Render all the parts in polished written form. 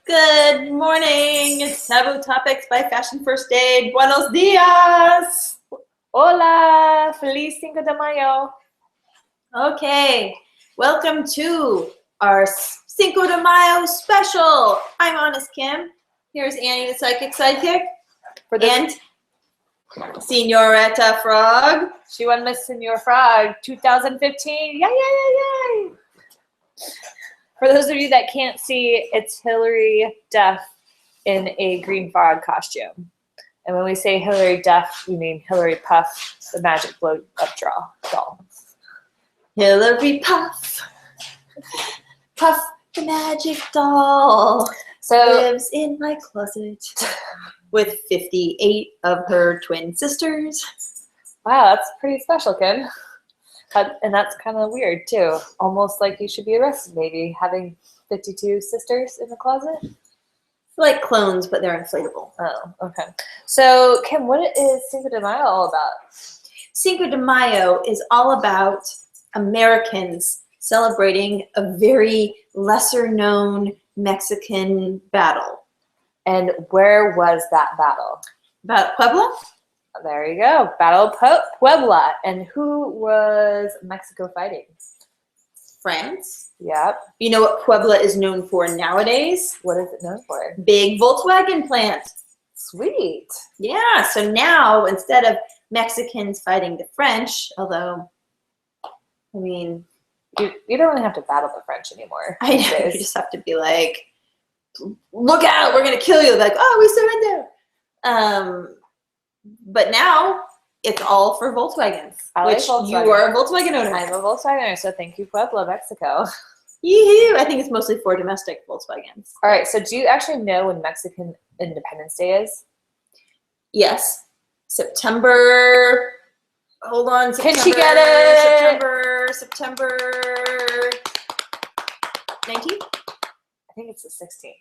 Good morning. It's Taboo Topics by Fashion First Aid. Buenos dias. Hola, feliz Cinco de Mayo. Okay, welcome to our Cinco de Mayo special. I'm Honest Kim. Here's Annie, the Psychic Sidekick, and Senorita Frog. She won Miss Senor Frog 2015. Yay, yay, yay, yay. For those of you that can't see, it's Hillary Duff in a green frog costume. And when we say Hillary Duff, we mean Hillary Puff, the magic blow up doll. Hillary Puff. Puff, the magic doll. So lives in my closet with 58 of her twin sisters. Wow, that's pretty special, Kim. And that's kind of weird too. Almost like you should be arrested, maybe, having 52 sisters in the closet. Like clones, but they're inflatable. Oh, okay. So, Kim, what is Cinco de Mayo all about? Cinco de Mayo is all about Americans celebrating a very lesser-known Mexican battle. And where was that battle? About Puebla? There you go. Battle of Puebla. And who was Mexico fighting? France. Yep. You know what Puebla is known for nowadays? What is it known for? Big Volkswagen plant. Sweet. Yeah, so now instead of Mexicans fighting the French, although, I mean, you don't really have to battle the French anymore. I know, you just have to be like, look out, we're going to kill you. Like, oh, we surrender. But now it's all for Volkswagens, which Volkswagen. You are a Volkswagen owner. I'm a Volkswagen owner, so thank you, Puebla, Mexico. Yee-hoo. I think it's mostly for domestic Volkswagens. All right, so do you actually know when Mexican Independence Day is? Yes. September, hold on. Can she get it? September 19th? I think it's the 16th.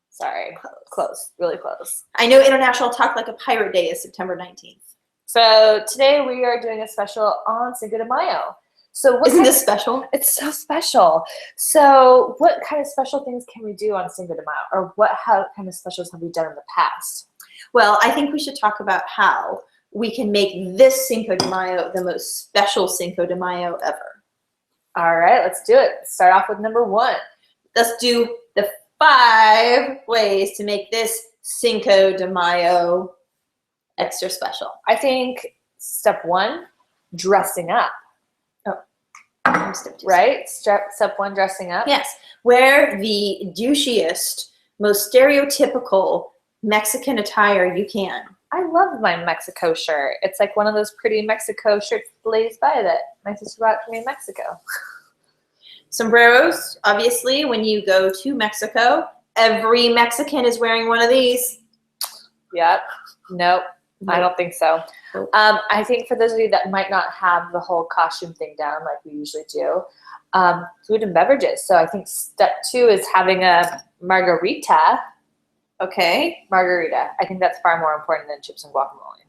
Sorry, close, really close. I know International Talk Like a Pirate Day is September 19th. So today we are doing a special on Cinco de Mayo. So Isn't this special? It's so special. So what kind of special things can we do on Cinco de Mayo? Or what kind of specials have we done in the past? Well, I think we should talk about how we can make this Cinco de Mayo the most special Cinco de Mayo ever. All right, let's do it. Start off with number 1. Let's do the 5 ways to make this Cinco de Mayo extra special. I think step 1, dressing up. Oh, step 2. Right? Step 1, dressing up. Yes. Wear the douchiest, most stereotypical Mexican attire you can. I love my Mexico shirt. It's like one of those pretty Mexico shirts Blaze by that my sister bought for me in Mexico. Sombreros, obviously, when you go to Mexico, every Mexican is wearing one of these. Yep. Nope. I don't think so. Nope. I think for those of you that might not have the whole costume thing down like we usually do, food and beverages. So I think step 2 is having a margarita. Okay. Margarita. I think that's far more important than chips and guacamole.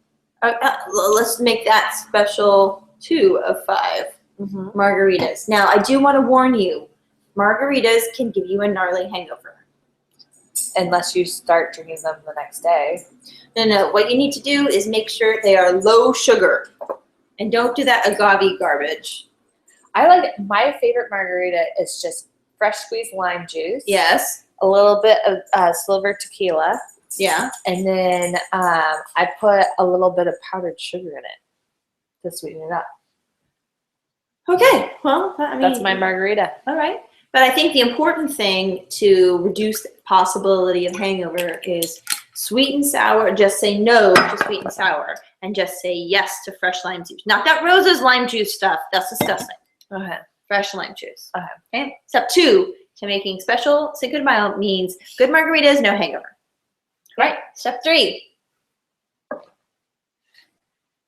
Let's make that special 2 of 5. Mm-hmm. Margaritas. Now, I do want to warn you, margaritas can give you a gnarly hangover. Unless you start drinking them the next day. No. What you need to do is make sure they are low sugar. And don't do that agave garbage. My favorite margarita is just fresh squeezed lime juice. Yes. A little bit of silver tequila. Yeah. And then I put a little bit of powdered sugar in it to sweeten it up. Okay. Well, I mean, that's my margarita. All right. But I think the important thing to reduce the possibility of hangover is sweet and sour. Just say no to sweet and sour, and just say yes to fresh lime juice. Not that Rose's lime juice stuff. That's disgusting. Okay. Fresh lime juice. Okay. Step 2 to making special Cinco de Mayo means good margaritas, no hangover. Right. Step 3.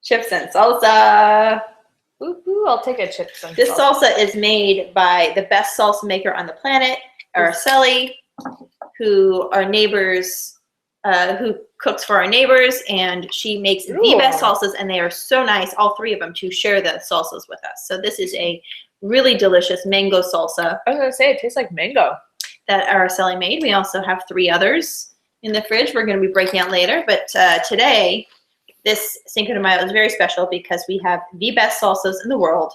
Chips and salsa. Ooh, I'll take a chips and This salsa is made by the best salsa maker on the planet, Araceli, who are neighbors, who cooks for our neighbors, and she makes the best salsas, and they are so nice, all 3 of them, to share the salsas with us. So this is a really delicious mango salsa. I was going to say, it tastes like mango. that Araceli made. We also have 3 others in the fridge we're going to be breaking out later. But today, this Cinco de Mayo is very special because we have the best salsas in the world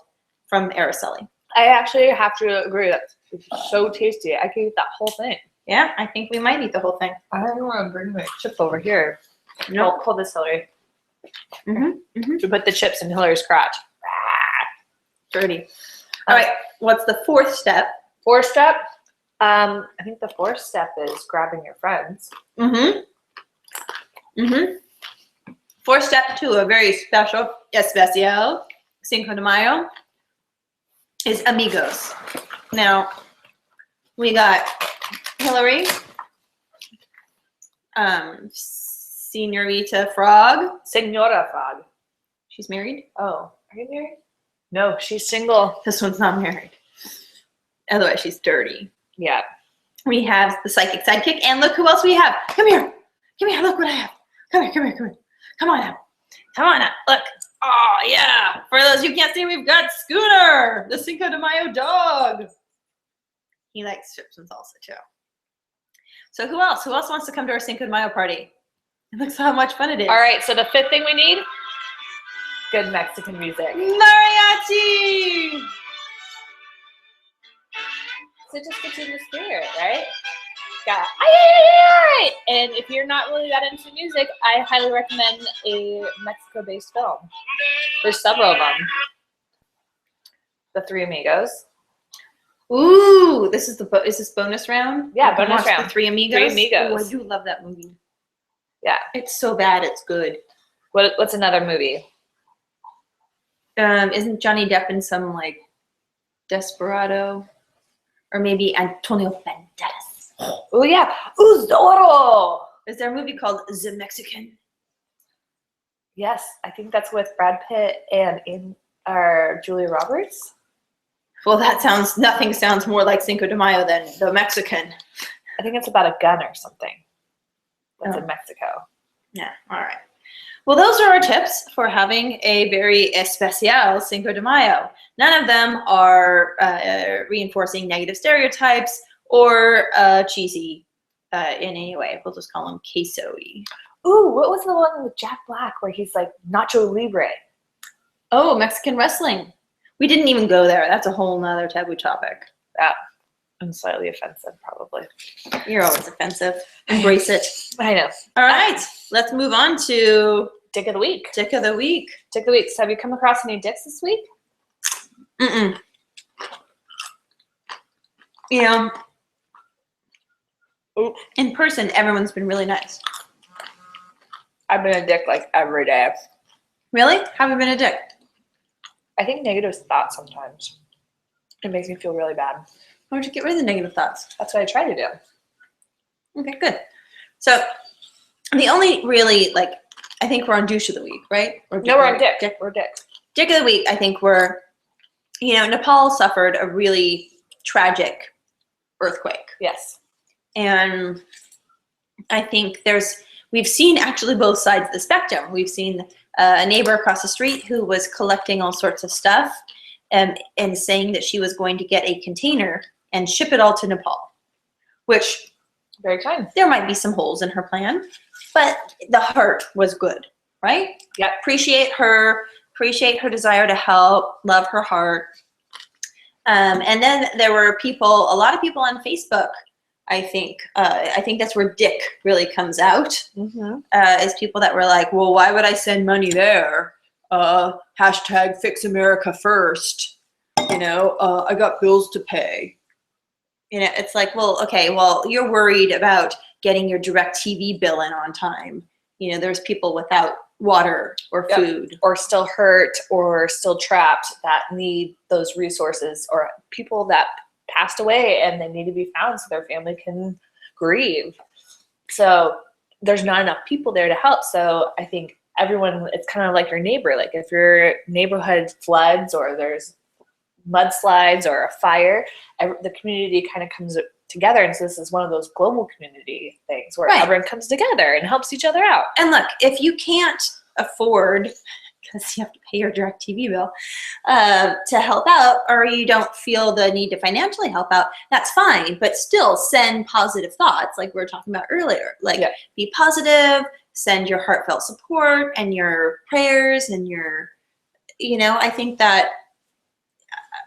from Araceli. I actually have to agree. That's so tasty. I could eat that whole thing. Yeah, I think we might eat the whole thing. I don't want to bring my chip over here. No. Hold this, Hillary. Mm-hmm. To put the chips in Hillary's crotch. Dirty. All right, what's the 4th step? 4th step? I think the 4th step is grabbing your friends. Mm-hmm. 4th step to a very special, especial Cinco de Mayo is amigos. Now, we got Hillary, Senorita Frog. Senora Frog. She's married. Oh, are you married? No, she's single. This one's not married. Otherwise, she's dirty. Yeah. We have the Psychic Sidekick, and look who else we have. Come here. Come here. Look what I have. Come here. Come here. Come here. Come on now. Come on now. Look. Oh, yeah. For those who can't see, we've got Scooter, the Cinco de Mayo dog. He likes chips and salsa, too. So who else? Who else wants to come to our Cinco de Mayo party? And look how much fun it is. All right, so the 5th thing we need, good Mexican music. Mariachi! So it just gets you in the spirit, right? Got ay. And if you're not really that into music, I highly recommend a Mexico-based film. There's several of them. The Three Amigos. Ooh, is this bonus round? Yeah, We can bonus watch round. The Three Amigos. Three Amigos. Oh, I do love that movie. Yeah. It's so bad, it's good. What's another movie? Isn't Johnny Depp in some like Desperado, or maybe Antonio Banderas? Oh yeah, Zorro. Is there a movie called The Mexican? Yes, I think that's with Brad Pitt and Julia Roberts. Well, nothing sounds more like Cinco de Mayo than The Mexican. I think it's about a gun or something. That's Oh. in Mexico. Yeah, all right. Well, those are our tips for having a very especial Cinco de Mayo. None of them are reinforcing negative stereotypes or cheesy in any way. We'll just call them queso-y. Ooh, what was the one with Jack Black where he's like Nacho Libre? Oh, Mexican wrestling. We didn't even go there. That's a whole nother taboo topic. That I'm slightly offensive, probably. You're always offensive. Embrace it. I know. All right, let's move on to Dick of the week. Dick of the Week. Dick of the week. So have you come across any dicks this week? Mm-mm. You know, in person, everyone's been really nice. I've been a dick like every day. Really? Have you been a dick? I think negative thoughts sometimes. It makes me feel really bad. Why don't you get rid of the negative thoughts? That's what I try to do. Okay, good. So the only really, I think we're on douche of the week, right? Or No, we're on of dick. the week? We're dick. Dick of the week, I think Nepal suffered a really tragic earthquake. Yes. And I think we've seen actually both sides of the spectrum. We've seen a neighbor across the street who was collecting all sorts of stuff and saying that she was going to get a container and ship it all to Nepal, which Very kind. there might be some holes in her plan, but the heart was good, right? Yeah. Appreciate her desire to help, love her heart. And then there were a lot of people on Facebook, I think that's where dick really comes out, is people that were like, well, why would I send money there? Hashtag fix America first. I got bills to pay. It's like, well, okay, well, you're worried about getting your DirecTV bill in on time. There's people without water or food. Or still hurt or still trapped that need those resources, or people that passed away and they need to be found so their family can grieve. So there's not enough people there to help. So I think everyone, it's kind of like your neighbor. Like if your neighborhood floods or there's mudslides or a fire, the community kind of comes together. And so this is one of those global community things where Right. everyone comes together and helps each other out. And look, if you can't afford because you have to pay your DirecTV bill to help out, or you don't feel the need to financially help out, that's fine. But still send positive thoughts like we were talking about earlier. Like be positive, send your heartfelt support and your prayers and your, I think that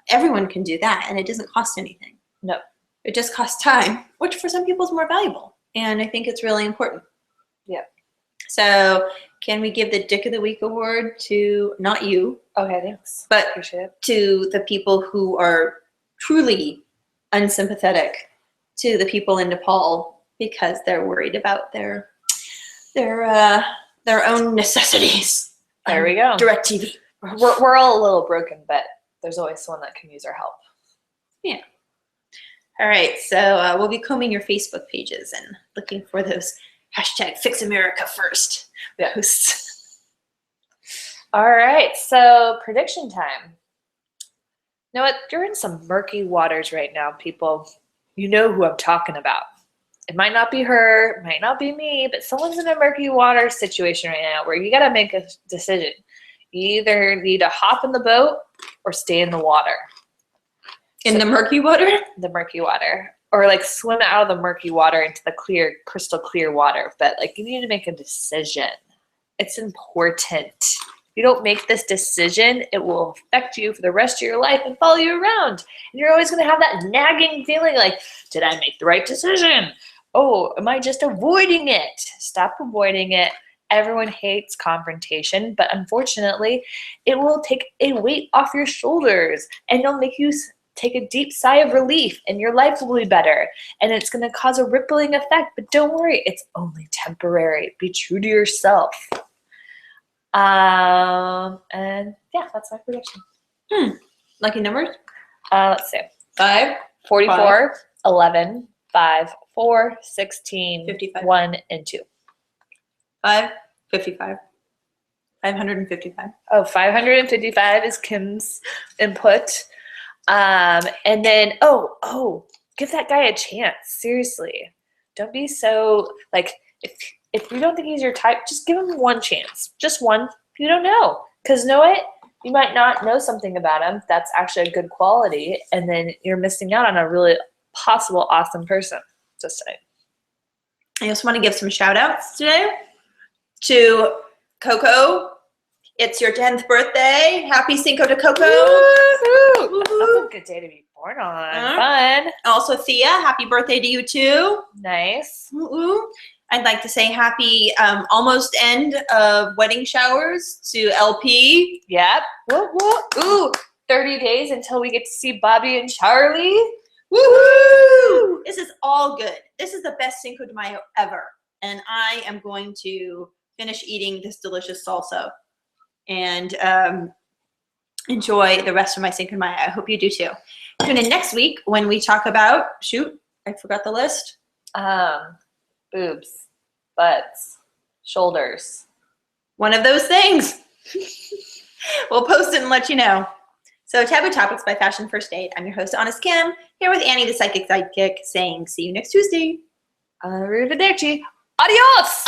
everyone can do that and it doesn't cost anything. No. It just costs time, which for some people is more valuable. And I think it's really important. Yeah. So can we give the Dick of the Week award to, not you. Okay, thanks. But appreciate it. To the people who are truly unsympathetic to the people in Nepal because they're worried about their own necessities. There we go. DirecTV. We're all a little broken, but there's always someone that can use our help. Yeah. All right, so we'll be combing your Facebook pages and looking for those #FixAmericaFirst posts. All right, so prediction time. You know what? You're in some murky waters right now, people. You know who I'm talking about. It might not be her, it might not be me, but someone's in a murky water situation right now where you got to make a decision. You either need to hop in the boat or stay in the water. In the murky water? The murky water. Or like swim out of the murky water into the clear, crystal clear water. But like you need to make a decision. It's important. If you don't make this decision, it will affect you for the rest of your life and follow you around. And you're always going to have that nagging feeling like, did I make the right decision? Oh, am I just avoiding it? Stop avoiding it. Everyone hates confrontation, but unfortunately, it will take a weight off your shoulders and it'll make you take a deep sigh of relief and your life will be better. And it's going to cause a rippling effect, but don't worry, it's only temporary. Be true to yourself. And yeah, that's my prediction. Lucky numbers? Let's see. 5, 44, 11, 5, 4, 16, 55. 1, and 2. 555. 555. Oh, 555 is Kim's input. And then, give that guy a chance. Seriously. Don't be so, like, if you don't think he's your type, just give him one chance. Just one. You don't know. Because know what? You might not know something about him that's actually a good quality, and then you're missing out on a really possible awesome person. Just saying. I just want to give some shout outs today to Coco. It's your 10th birthday. Happy Cinco de Coco. Woo-hoo. That's a good day to be born on. Fun. Also, Thea, happy birthday to you too. Nice. Woo-hoo. I'd like to say happy almost end of wedding showers to LP. Yep. Whoop, whoop. Ooh, 30 days until we get to see Bobby and Charlie. Woohoo! This is all good. This is the best Cinco de Mayo ever. And I am going to finish eating this delicious salsa and enjoy the rest of my Cinco de Mayo. I hope you do too. Tune in next week when we talk about, I forgot the list. Boobs, butts, shoulders. One of those things. We'll post it and let you know. So Taboo Topics by Fashion First Aid. I'm your host, Honest Kim, here with Annie, the Psychic Sidekick, saying see you next Tuesday. Arrivederci. Adios!